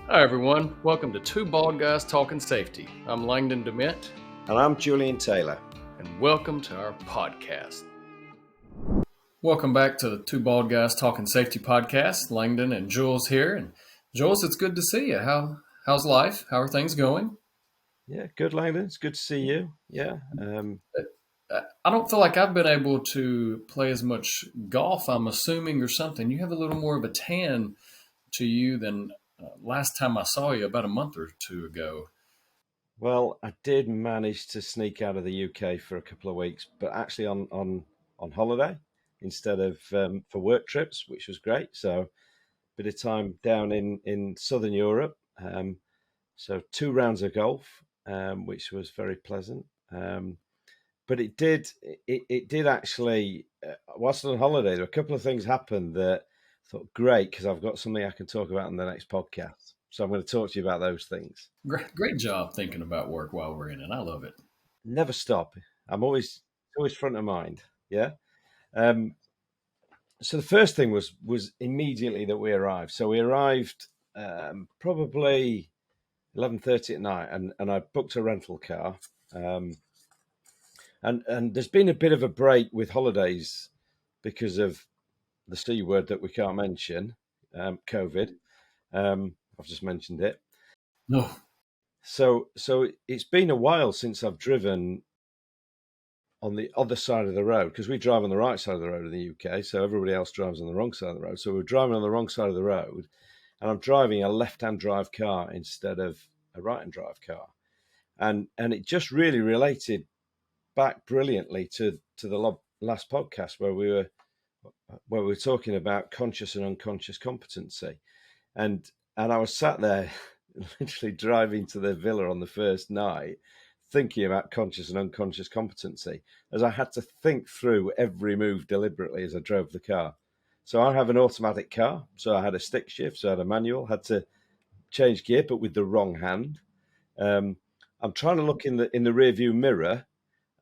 Hi, everyone. Welcome to Two Bald Guys Talking Safety. I'm Langdon DeMint. And I'm Julian Taylor. And welcome to our podcast. Welcome back to the Two Bald Guys Talking Safety podcast. Langdon and Jules here. And Jules, it's good to see you. How's life? How are things going? Yeah, good, Langdon. It's good to see you. Yeah. I don't feel like I've been able to play as much golf, I'm assuming, or something. You have a little more of a tan to you than last time I saw you about a month or two ago. Well, I did manage to sneak out of the UK for a couple of weeks, but actually on holiday instead of for work trips, which was great. So a bit of time down in Southern Europe. So 2 rounds of golf, which was very pleasant. But it did actually, whilst on holiday, there were a couple of things happened that I thought, great, because I've got something I can talk about in the next podcast. So I'm going to talk to you about those things. Great job thinking about work while we're in it. I love it. Never stop. I'm always front of mind. Yeah. So the first thing was immediately that we arrived. So we arrived probably 11:30 at night, and I booked a rental car. And there's been a bit of a break with holidays because of the C word that we can't mention, COVID. I've just mentioned it. No. So it's been a while since I've driven on the other side of the road, because we drive on the right side of the road in the UK, so everybody else drives on the wrong side of the road. So we're driving on the wrong side of the road, and I'm driving a left-hand drive car instead of a right-hand drive car. And it just really related back brilliantly to the last podcast where we were talking about conscious and unconscious competency, and I was sat there literally driving to the villa on the first night thinking about conscious and unconscious competency, as I had to think through every move deliberately as I drove the car. So I have an automatic car, so I had a stick shift, so I had a manual, had to change gear but with the wrong hand. I'm trying to look in the rear view mirror,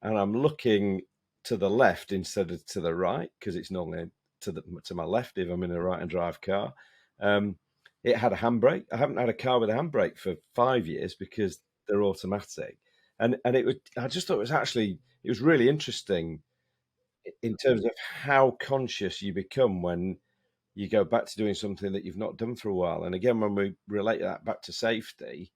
and I'm looking to the left instead of to the right, because it's normally to my left if I'm in a right-hand drive car. It had a handbrake. I haven't had a car with a handbrake for 5 years because they're automatic, and I just thought it was really interesting in terms of how conscious you become when you go back to doing something that you've not done for a while. And again, when we relate that back to safety,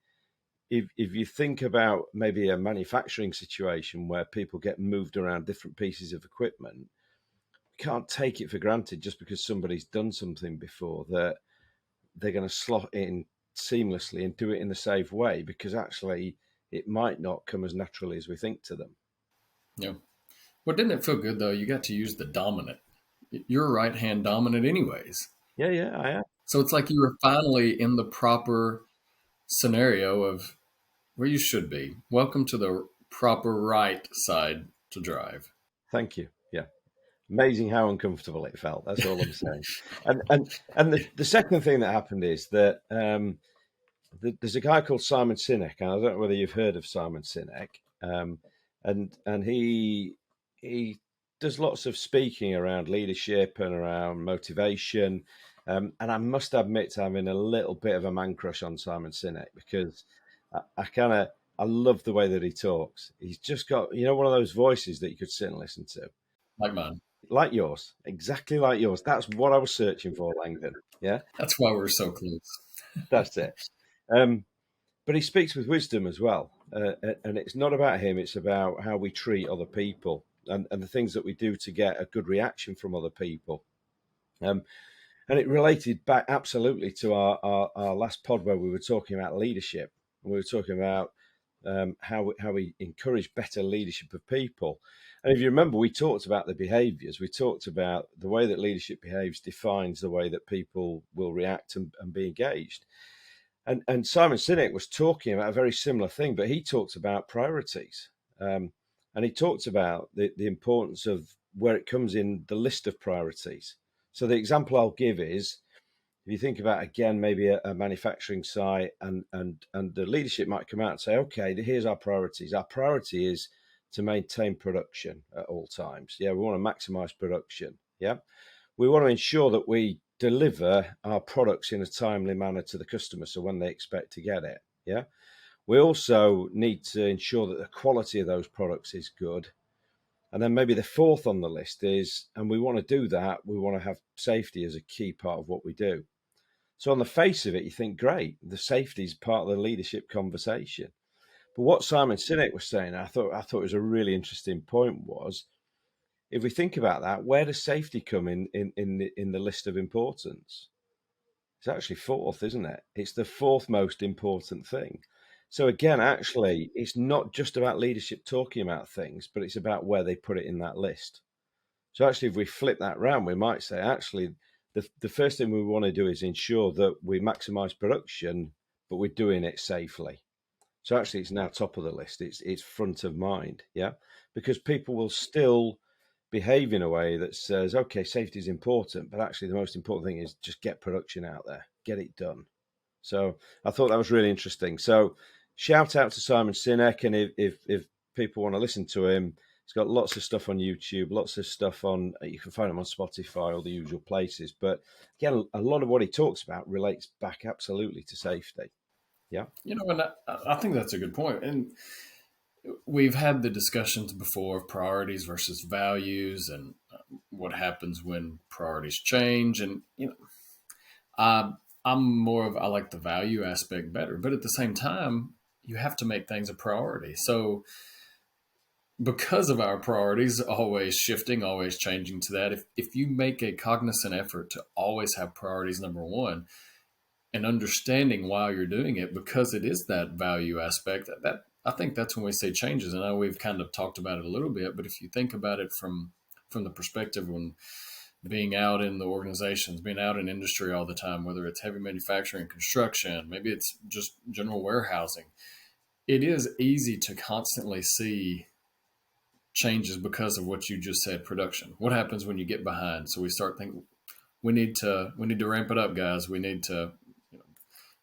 if you think about maybe a manufacturing situation where people get moved around different pieces of equipment, you can't take it for granted just because somebody's done something before that they're going to slot in seamlessly and do it in the safe way, because actually it might not come as naturally as we think to them. Yeah. Well, didn't it feel good, though? You got to use the dominant. You're right-hand dominant anyways. Yeah, I am. So it's like you were finally in the proper scenario of where you should be. Welcome to the proper right side to drive. Thank you. Yeah. Amazing how uncomfortable it felt. That's all I'm saying. And the second thing that happened is that there's a guy called Simon Sinek, and I don't know whether you've heard of Simon Sinek. And he does lots of speaking around leadership and around motivation. And I must admit to having a little bit of a man crush on Simon Sinek, because I love the way that he talks. He's just got, one of those voices that you could sit and listen to. Like mine. Like yours. Exactly like yours. That's what I was searching for, Langdon. Yeah? That's why we're so close. That's it. But he speaks with wisdom as well. And it's not about him. It's about how we treat other people and the things that we do to get a good reaction from other people. And it related back absolutely to our last pod where we were talking about leadership. And we were talking about how we encourage better leadership of people. And if you remember, we talked about the behaviours. We talked about the way that leadership behaves defines the way that people will react and be engaged. And Simon Sinek was talking about a very similar thing, but he talked about priorities. And he talked about the importance of where it comes in the list of priorities. So the example I'll give is, if you think about, again, maybe a manufacturing site, and the leadership might come out and say, okay, here's our priorities. Our priority is to maintain production at all times. Yeah, we want to maximize production. Yeah, we want to ensure that we deliver our products in a timely manner to the customer, so when they expect to get it. Yeah. We also need to ensure that the quality of those products is good. And then maybe the fourth on the list is, and we want to do that, we want to have safety as a key part of what we do. So on the face of it, you think, great, the safety is part of the leadership conversation. But what Simon Sinek was saying, I thought was a really interesting point was, if we think about that, where does safety come in the list of importance? It's actually fourth, isn't it? It's the fourth most important thing. So again, actually, it's not just about leadership talking about things, but it's about where they put it in that list. So actually, if we flip that round, we might say, actually, the first thing we want to do is ensure that we maximize production, but we're doing it safely. So actually, it's now top of the list. It's front of mind, yeah, because people will still behave in a way that says, okay, safety is important, but actually, the most important thing is just get production out there, get it done. So I thought that was really interesting. So shout out to Simon Sinek, and if people want to listen to him, he's got lots of stuff on YouTube, lots of stuff on, you can find him on Spotify, all the usual places. But again, a lot of what he talks about relates back absolutely to safety. Yeah. And I think that's a good point. And we've had the discussions before of priorities versus values, and what happens when priorities change. And I I'm more of, I like the value aspect better, but at the same time, you have to make things a priority. So because of our priorities always shifting, always changing to that, if you make a cognizant effort to always have priorities number one, and understanding why you're doing it, because it is that value aspect, that I think that's when we say changes. And I know we've kind of talked about it a little bit, but if you think about it from the perspective when being out in the organizations, being out in industry all the time, whether it's heavy manufacturing, construction, maybe it's just general warehousing, it is easy to constantly see changes because of what you just said, production. What happens when you get behind? So we start thinking, we need to ramp it up, guys. We need to,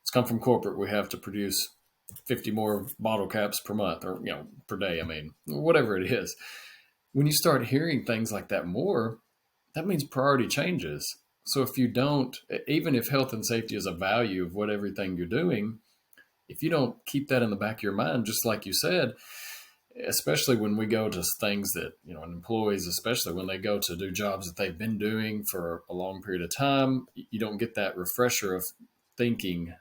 it's come from corporate. We have to produce 50 more bottle caps per month, or per day. I mean, whatever it is. When you start hearing things like that more, that means priority changes. So if you don't, even if health and safety is a value of what everything you're doing, if you don't keep that in the back of your mind, just like you said, especially when we go to things that, and employees, especially when they go to do jobs that they've been doing for a long period of time, you don't get that refresher of thinking,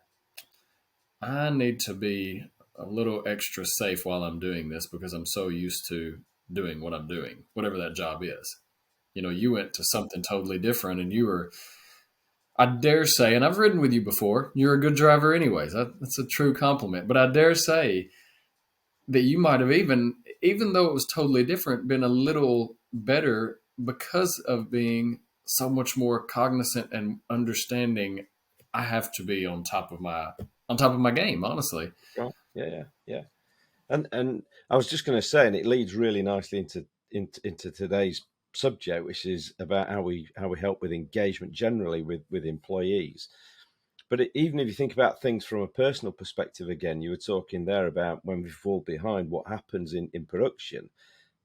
I need to be a little extra safe while I'm doing this because I'm so used to doing what I'm doing, whatever that job is. You went to something totally different, and you were, I dare say, and I've ridden with you before, you're a good driver anyways. That's a true compliment. But I dare say that you might have even though it was totally different, been a little better because of being so much more cognizant and understanding. I have to be on top of my game, honestly. Oh, yeah, yeah, yeah. And I was just going to say, and it leads really nicely into today's subject, which is about how we help with engagement generally with employees. But even if you think about things from a personal perspective, again, you were talking there about when we fall behind, what happens in production.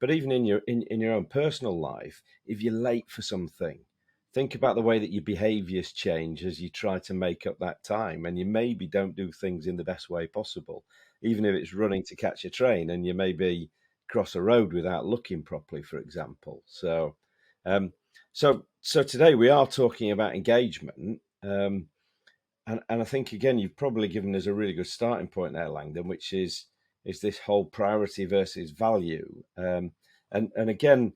But even in your own personal life, if you're late for something, think about the way that your behaviors change as you try to make up that time, and you maybe don't do things in the best way possible, even if it's running to catch a train, and you maybe cross a road without looking properly, for example. Um, so today we are talking about engagement. And I think again, you've probably given us a really good starting point there, Langdon, which is this whole priority versus value. And again,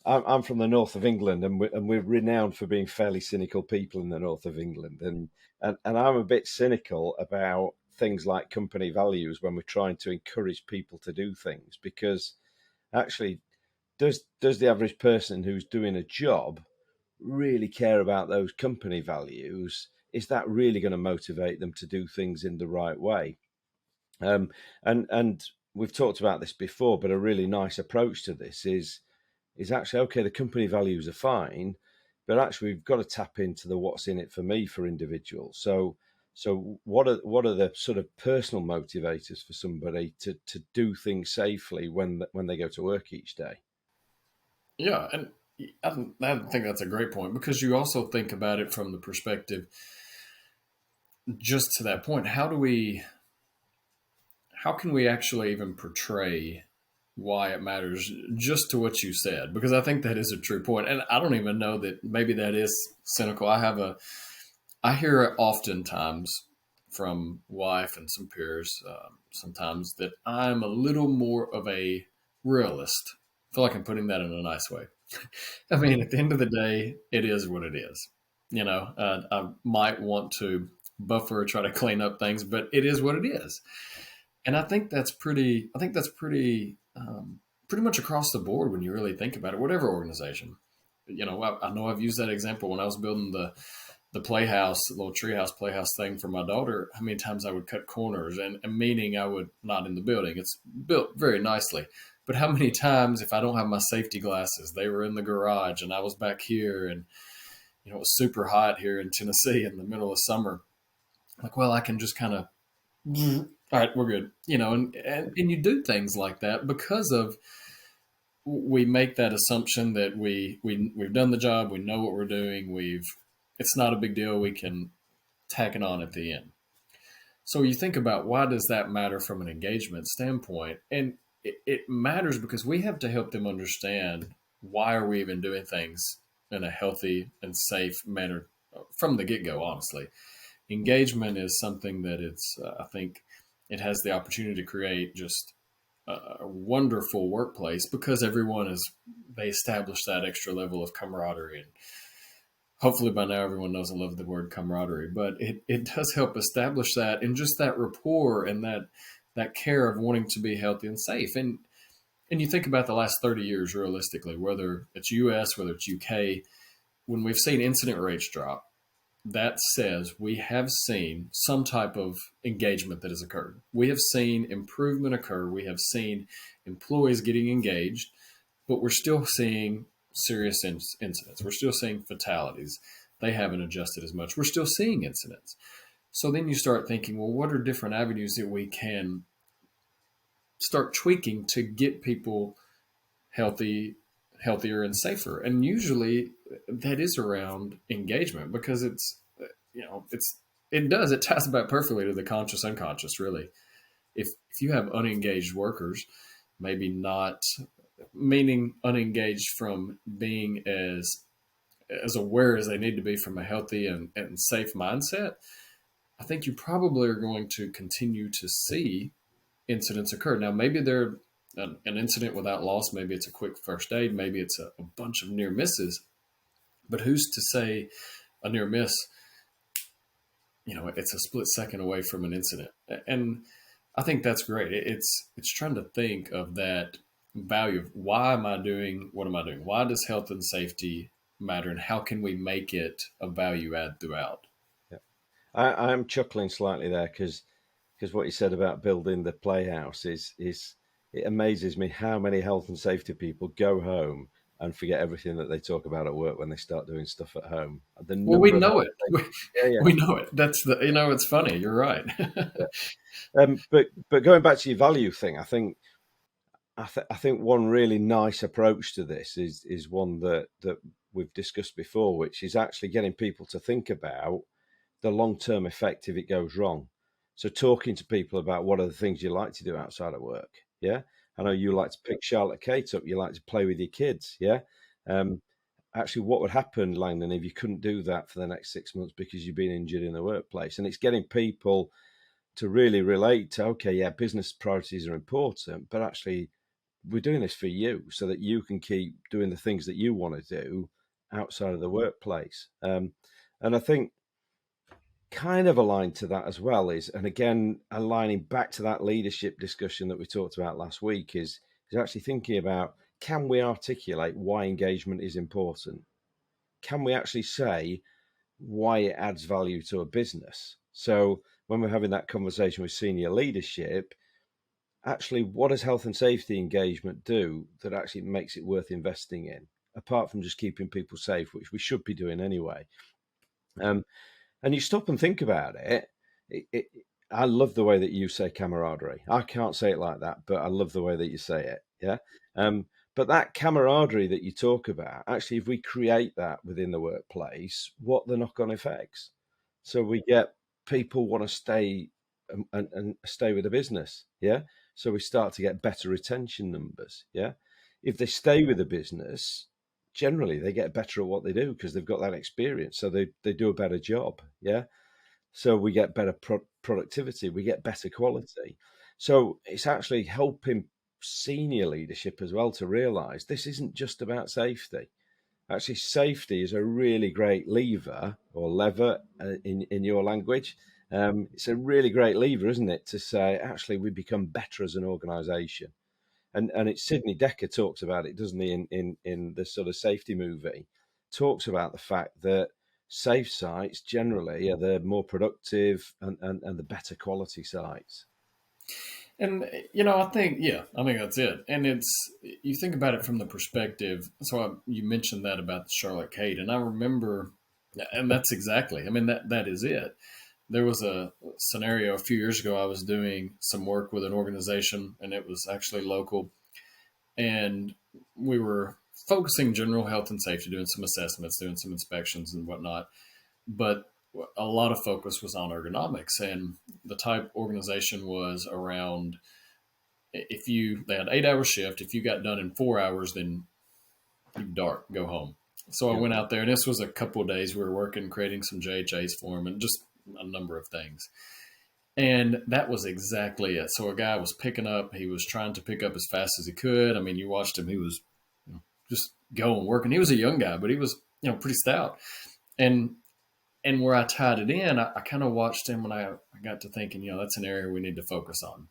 I'm from the north of England, and we're renowned for being fairly cynical people in the north of England, and I'm a bit cynical about things like company values when we're trying to encourage people to do things, because actually, does the average person who's doing a job really care about those company values? Is that really going to motivate them to do things in the right way? And we've talked about this before, but a really nice approach to this is actually, okay, the company values are fine, but actually we've got to tap into the what's in it for me for individuals. So what are the sort of personal motivators for somebody to do things safely when they go to work each day? Yeah, and I think that's a great point, because you also think about it from the perspective, just to that point, how can we actually even portray why it matters, just to what you said? Because I think that is a true point. And I don't even know that, maybe that is cynical. I hear it oftentimes from wife and some peers, sometimes, that I'm a little more of a realist. I feel like I'm putting that in a nice way. I mean, at the end of the day, it is what it is. I might want to buffer or try to clean up things, but it is what it is. And I think that's pretty. I think that's pretty much across the board when you really think about it. Whatever organization, I know I've used that example when I was building the playhouse, the little treehouse playhouse thing for my daughter. How many times I would cut corners, and meaning I would not in the building. It's built very nicely, but how many times, if I don't have my safety glasses, they were in the garage and I was back here, and it was super hot here in Tennessee in the middle of summer. Like, well, I can just kind of, all right, we're good. And you do things like that because of, we make that assumption that we've done the job, we know what we're doing, it's not a big deal, we can tack it on at the end. So you think about, why does that matter from an engagement standpoint? And it matters because we have to help them understand, why are we even doing things in a healthy and safe manner from the get-go. Honestly, engagement is something that I think it has the opportunity to create just a wonderful workplace, because they establish that extra level of camaraderie. And hopefully by now everyone knows and loves the word camaraderie, but it does help establish that, and just that rapport, and that care of wanting to be healthy and safe. And you think about the last 30 years realistically, whether it's US, whether it's UK, when we've seen incident rates drop, that says we have seen some type of engagement that has occurred. We have seen improvement occur. We have seen employees getting engaged, but we're still seeing serious incidents. We're still seeing fatalities. They haven't adjusted as much. We're still seeing incidents. So then you start thinking, well, what are different avenues that we can start tweaking to get people healthy, healthier and safer? And usually that is around engagement, because it ties back perfectly to the conscious unconscious, really. If you have unengaged workers, maybe not, meaning unengaged from being as aware as they need to be from a healthy and safe mindset, I think you probably are going to continue to see incidents occur. Now, maybe they're an incident without loss. Maybe it's a quick first aid. Maybe it's a bunch of near misses. But who's to say a near miss, it's a split second away from an incident? And I think that's great. It's trying to think of that value of, why am I doing what am I doing? Why does health and safety matter, and how can we make it a value add throughout? Yeah. I'm chuckling slightly there because what you said about building the playhouse is it amazes me how many health and safety people go home and forget everything that they talk about at work when they start doing stuff at home. The Well, we number of know health it. and safety, yeah, We know it. That's it's funny. You're right. yeah. But going back to your value thing, I think one really nice approach to this is one that we've discussed before, which is actually getting people to think about the long-term effect if it goes wrong. So talking to people about, what are the things you like to do outside of work. Yeah, I know you like to pick Charlotte Kate up. You like to play with your kids. Yeah. Um, Actually, what would happen, Langdon, if you couldn't do that for the next 6 months because you've been injured in the workplace? And it's getting people to really relate to, okay, yeah, business priorities are important, but actually we're doing this for you so that you can keep doing the things that you want to do outside of the workplace. And I think kind of aligned to that as well is, and again, aligning back to that leadership discussion that we talked about last week, is actually thinking about, can we articulate why engagement is important? Can we actually say why it adds value to a business? So when we're having that conversation with senior leadership, actually, what does health and safety engagement do that actually makes it worth investing in, apart from just keeping people safe, which we should be doing anyway? Um, and you stop and think about it, I love the way that you say camaraderie. I can't say it like that, but I love the way that you say it. Yeah. But that camaraderie that you talk about, actually, if we create that within the workplace, what the knock-on effects? So we get people want to stay and stay with the business, yeah. So we start to get better retention numbers, yeah. If they stay with the business, generally they get better at what they do because they've got that experience, so they do a better job, yeah. So we get better productivity, we get better quality. So it's actually helping senior leadership as well to realize this isn't just about safety. Actually, safety is a really great lever or lever in your language. It's a really great lever, isn't it, to say actually we become better as an organisation. And it's Sidney Decker talks about it, doesn't he, in the sort of safety movie, talks about the fact that safe sites generally are the more productive and the better quality sites. And I think, yeah, I think that's it. And it's, you think about it from the perspective. So you mentioned that about the Charlotte Kate, and I remember, and that's exactly. I mean, that is it. There was a scenario a few years ago. I was doing some work with an organization, and it was actually local, and we were focusing general health and safety, doing some assessments, doing some inspections and whatnot. But a lot of focus was on ergonomics, and the type organization was around, if you, they had 8 hour shift, if you got done in 4 hours, then you dart, go home. So I Yeah. went out there, and this was a couple of days we were working, creating some JHAs for him, and just a number of things. And that was exactly it. So a guy was picking up, he was trying to pick up as fast as he could. I mean, you watched him, he was, just going, working. He was a young guy, but he was, pretty stout. And where I tied it in, I kind of watched him, and I got to thinking, that's an area we need to focus on.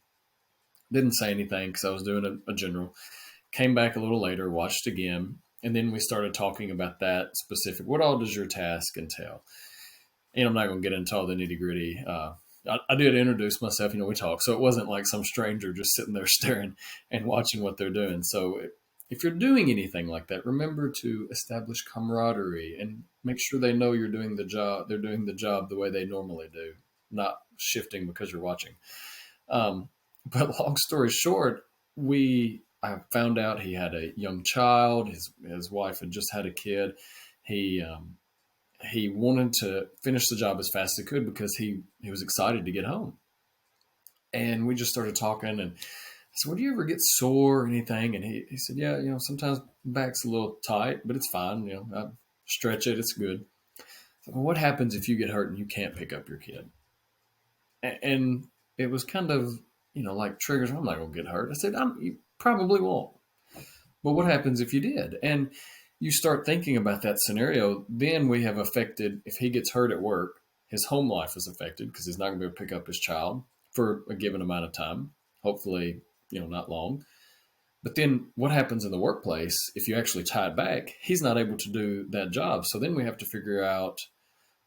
Didn't say anything because I was doing a general. Came back a little later, watched again, and then we started talking about that specific. What all does your task entail? And I'm not going to get into all the nitty gritty. I did introduce myself. We talked, so it wasn't like some stranger just sitting there staring and watching what they're doing. So if you're doing anything like that, remember to establish camaraderie and make sure they know you're doing the job. They're doing the job the way they normally do, not shifting because you're watching. Um, but long story short, I found out he had a young child. His wife had just had a kid. He wanted to finish the job as fast as he could because he was excited to get home. And we just started talking, and I said, "Well, do you ever get sore or anything?" And he said, "Yeah, sometimes back's a little tight, but it's fine. I stretch it, it's good." Said, "Well, what happens if you get hurt and you can't pick up your kid?" And it was kind of, like triggers. I'm not gonna get hurt. I said, "You probably won't." But what happens if you did? And you start thinking about that scenario, then we have affected, if he gets hurt at work, his home life is affected because he's not going to be able to pick up his child for a given amount of time, hopefully, not long. But then what happens in the workplace, if you actually tie it back, he's not able to do that job. So then we have to figure out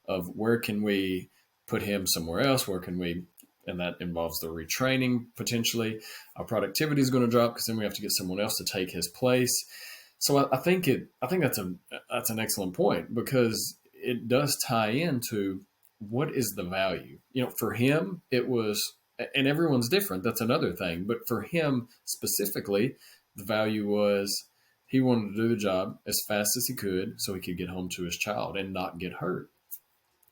of where can we put him somewhere else, where can we, and that involves the retraining potentially. Our productivity is going to drop because then we have to get someone else to take his place. So I think that's an excellent point because it does tie into what is the value. For him it was, and everyone's different. That's another thing, but for him specifically, the value was he wanted to do the job as fast as he could so he could get home to his child and not get hurt.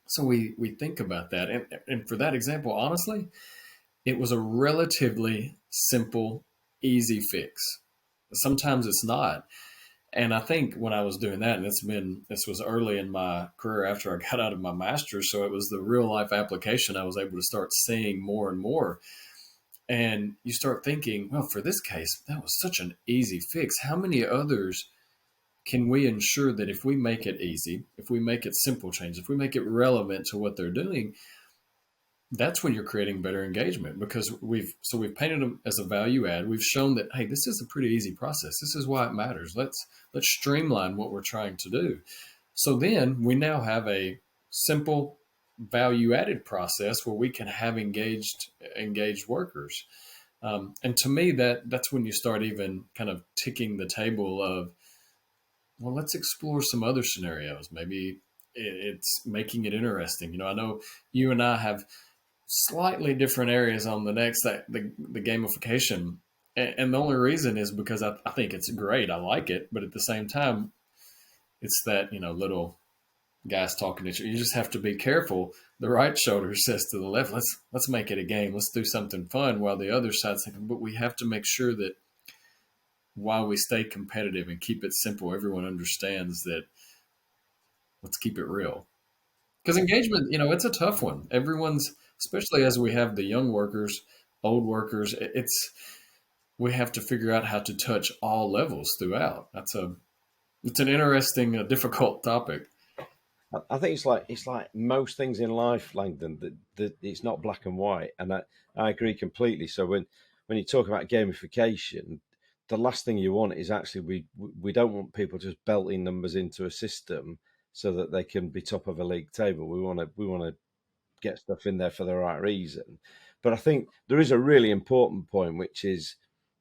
So we think about that, and for that example, honestly, it was a relatively simple, easy fix. Sometimes it's not. And I think when I was doing that, and this was early in my career after I got out of my master's, so it was the real life application I was able to start seeing more and more. And you start thinking, well, for this case, that was such an easy fix. How many others can we ensure that if we make it easy, if we make it simple change, if we make it relevant to what they're doing, that's when you're creating better engagement because we've painted them as a value add. We've shown that, hey, this is a pretty easy process. This is why it matters. Let's streamline what we're trying to do. So then we now have a simple value added process where we can have engaged workers. And to me, that's when you start even kind of ticking the table of, well, let's explore some other scenarios. Maybe it's making it interesting. I know you and I have slightly different areas on the next, the gamification. And the only reason is because I think it's great. I like it, but at the same time, it's that little guys talking to each other. You just have to be careful. The right shoulder says to the left, let's make it a game. Let's do something fun. While the other side's thinking, but we have to make sure that while we stay competitive and keep it simple, everyone understands that let's keep it real. Because engagement, it's a tough one. Everyone's, especially as we have the young workers, old workers, we have to figure out how to touch all levels throughout. It's an interesting, difficult topic. I think it's like most things in life, Langdon, that it's not black and white, and I agree completely. So when you talk about gamification, the last thing you want is actually we don't want people just belting numbers into a system so that they can be top of a league table. We want to get stuff in there for the right reason. But I think there is a really important point, which is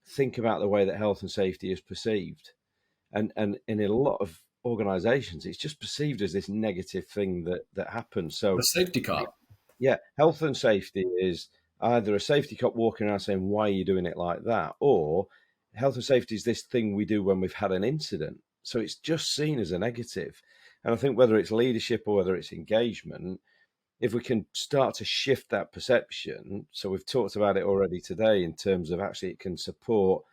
think about the way that health and safety is perceived, and in a lot of organizations it's just perceived as this negative thing that happens. The So safety cop. yeah, health and safety is either a safety cop walking around saying, why are you doing it like that, or health and safety is this thing we do when we've had an incident, so it's just seen as a negative. And I think whether it's leadership or whether it's engagement, if we can start to shift that perception. So we've talked about it already today in terms of actually it can support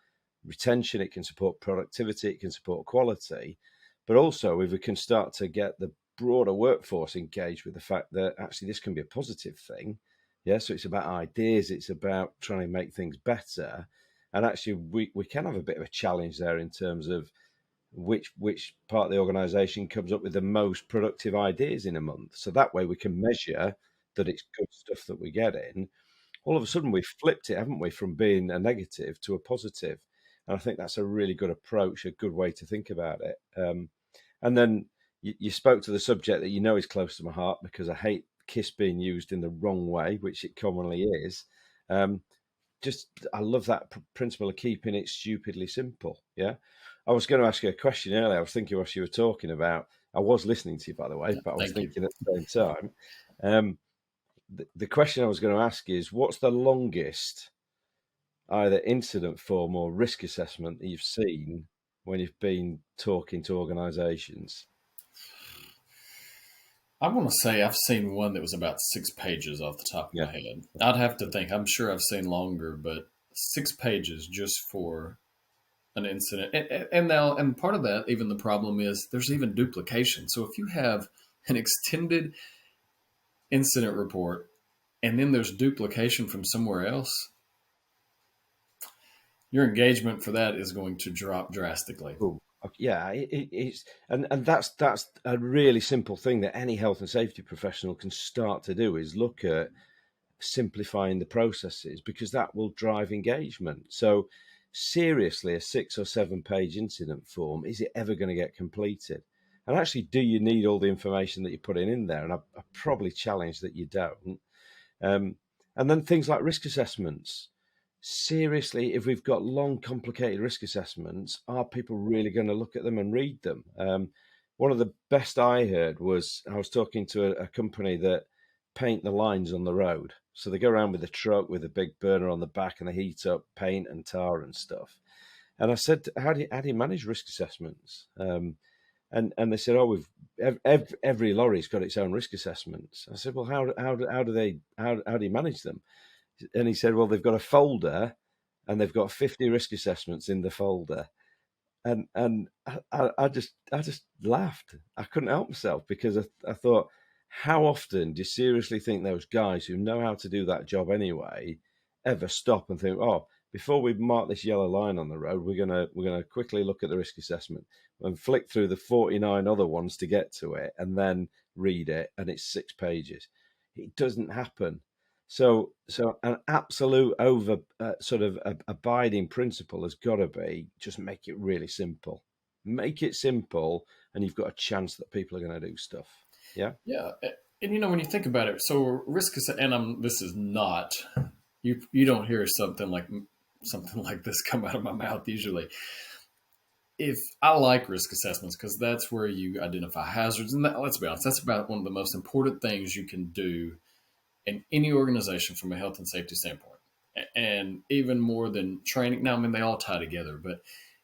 retention, it can support productivity, it can support quality. But also, if we can start to get the broader workforce engaged with the fact that actually this can be a positive thing, yeah. So it's about ideas, it's about trying to make things better, and actually we can have a bit of a challenge there in terms of which part of the organization comes up with the most productive ideas in a month. So that way we can measure that it's good stuff that we get in. All of a sudden we've flipped it, haven't we, from being a negative to a positive. And I think that's a really good approach, a good way to think about it. And then you spoke to the subject that is close to my heart, because I hate KISS being used in the wrong way, which it commonly is. Um, just I love that principle of keeping it stupidly simple. Yeah, I was going to ask you a question earlier. I was thinking whilst you were talking about. I was listening to you, by the way, Yeah, but I was thank you. thinking at the same time. Um, the question I was going to ask is, what's the longest either incident form or risk assessment that you've seen when you've been talking to organisations? I want to say I've seen one that was about 6 pages off the top of Yeah, my head. I'd have to think. I'm sure I've seen longer, but 6 pages just for an incident. And part of that, even the problem is there's even duplication. So if you have an extended incident report and then there's duplication from somewhere else, your engagement for that is going to drop drastically. cool. Yeah, it's and that's a really simple thing that any health and safety professional can start to do, is look at simplifying the processes, because that will drive engagement. So seriously, a 6 or 7 page incident form, is it ever going to get completed? And actually, do you need all the information that you're putting in there? And I probably challenge that you don't. um, and then things like risk assessments. Seriously, if we've got long complicated risk assessments, are people really going to look at them and read them? One of the best I heard was, I was talking to a company that paint the lines on the road. So they go around with a truck with a big burner on the back, and they heat up paint and tar and stuff. And I said, how do you manage risk assessments? And they said, oh, we've every lorry's got its own risk assessments. I said, well, how do you manage them? And he said, well, they've got a folder, and they've got 50 risk assessments in the folder. And I just laughed. I couldn't help myself, because I thought, how often do you seriously think those guys who know how to do that job anyway ever stop and think, oh, before we mark this yellow line on the road, we're gonna quickly look at the risk assessment and flick through the 49 other ones to get to it, and then read it, and it's 6 pages. It doesn't happen. So an absolute over sort of abiding principle has got to be, just make it really simple. Make it simple, and you've got a chance that people are going to do stuff. Yeah. Yeah, and when you think about it, so risk is, and this is not you don't hear something like this come out of my mouth usually. If I like risk assessments because that's where you identify hazards, and let's be honest, that's about one of the most important things you can do in any organization from a health and safety standpoint. And even more than training. Now, I mean, they all tie together, but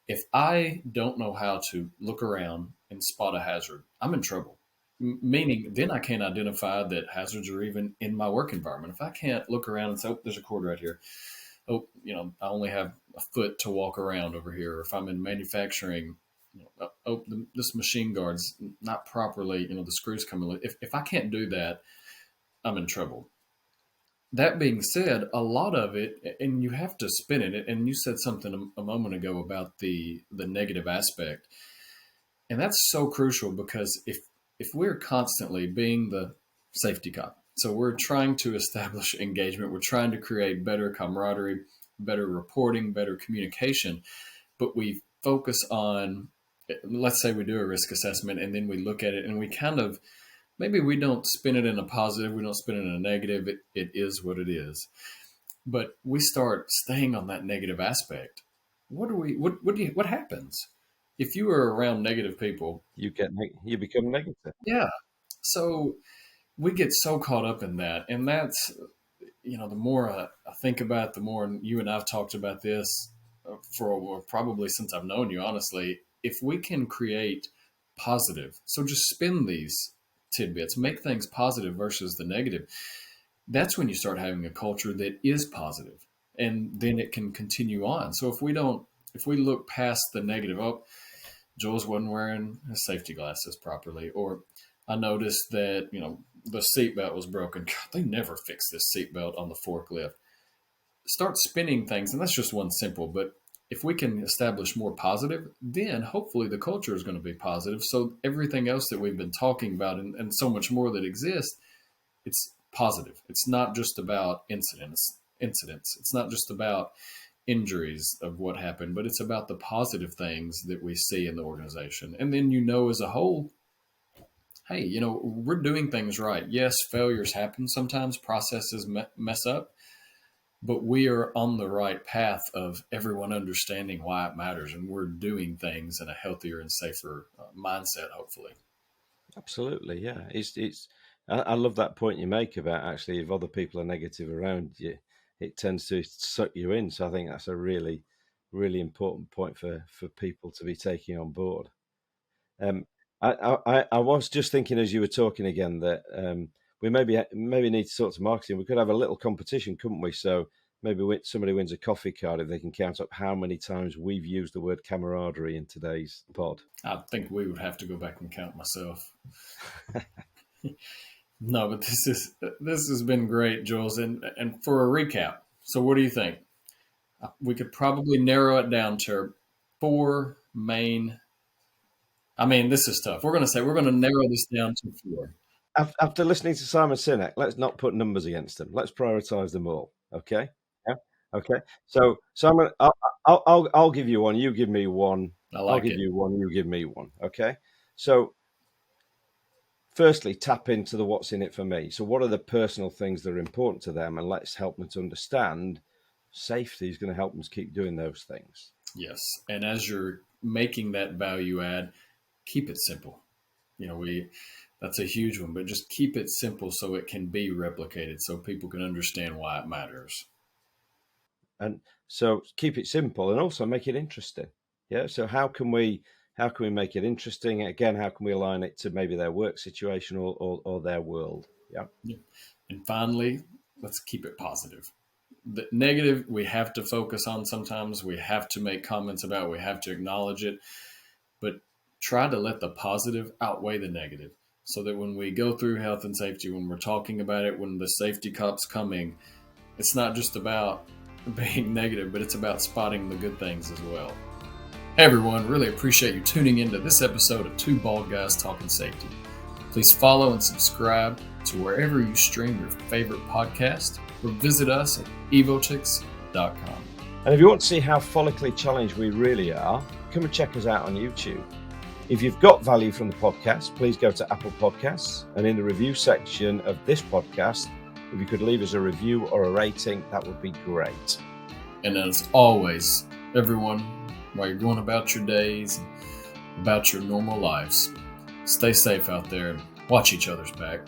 if I don't know how to look around and spot a hazard, I'm in trouble. Meaning, then I can't identify that hazards are even in my work environment. If I can't look around and say, oh, there's a cord right here. Oh, I only have a foot to walk around over here. Or if I'm in manufacturing, this machine guard's not properly, the screws coming. If I can't do that, I'm in trouble. That being said, a lot of it, and you have to spin it. And you said something a moment ago about the negative aspect, and that's so crucial because if we're constantly being the safety cop, so we're trying to establish engagement, we're trying to create better camaraderie, better reporting, better communication, but we focus on, let's say we do a risk assessment and then we look at it and we kind of, maybe we don't spin it in a positive, we don't spin it in a negative. It is what it is. But we start staying on that negative aspect. What happens if you are around negative people? You become negative. Yeah. So we get so caught up in that. And that's, the more I think about it, the more, and you and I've talked about this for probably since I've known you, honestly, if we can create positive, so just spin these tidbits, make things positive versus the negative, that's when you start having a culture that is positive, and then it can continue on. So if we look past the negative, oh, Jules wasn't wearing his safety glasses properly, or I noticed that, the seatbelt was broken. God, they never fix this seatbelt on the forklift. Start spinning things, and that's just one simple, but if we can establish more positive, then hopefully the culture is going to be positive. So everything else that we've been talking about and so much more that exists, it's positive. It's not just about incidents. It's not just about injuries of what happened, but it's about the positive things that we see in the organization. And then, as a whole, hey, we're doing things right. Yes, failures happen sometimes, processes mess up, but we are on the right path of everyone understanding why it matters, and we're doing things in a healthier and safer mindset, hopefully. Absolutely, yeah. It's. I love that point you make about actually if other people are negative around you, it tends to suck you in. So I think that's a really, really important point for people to be taking on board. Um, I was just thinking as you were talking again that we maybe need to talk to marketing. We could have a little competition, couldn't we? So maybe somebody wins a coffee card if they can count up how many times we've used the word camaraderie in today's pod. I think we would have to go back and count myself. No, but this has been great, Jules. And for a recap, so what do you think? We could probably narrow it down to four main. I mean, this is tough. We're going to narrow this down to four. After listening to Simon Sinek, let's not put numbers against them. Let's prioritize them all. Okay. Yeah. Okay. So Simon, I'll give you one. You give me one. I I'll like give it. you one. You give me one. Okay. So firstly, tap into the what's in it for me. So what are the personal things that are important to them, and let's help them to understand safety is going to help them keep doing those things. Yes. And as you're making that value add, keep it simple. That's a huge one, but just keep it simple so it can be replicated so people can understand why it matters. And so keep it simple and also make it interesting. Yeah. So how can we make it interesting? Again, how can we align it to maybe their work situation or their world? Yeah. Yeah. And finally, let's keep it positive. The negative, we have to focus on sometimes. We have to make comments about, we have to acknowledge it, but try to let the positive outweigh the negative so that when we go through health and safety, when we're talking about it, when the safety cop's coming, it's not just about being negative, but it's about spotting the good things as well. Hey everyone, really appreciate you tuning into this episode of Two Bald Guys Talking Safety. Please follow and subscribe to wherever you stream your favorite podcast, or visit us at evotics.com. And if you want to see how follically challenged we really are, come and check us out on YouTube. If you've got value from the podcast, please go to Apple Podcasts, and in the review section of this podcast, if you could leave us a review or a rating, that would be great. And as always, everyone, while you're going about your days, about your normal lives, stay safe out there and watch each other's back.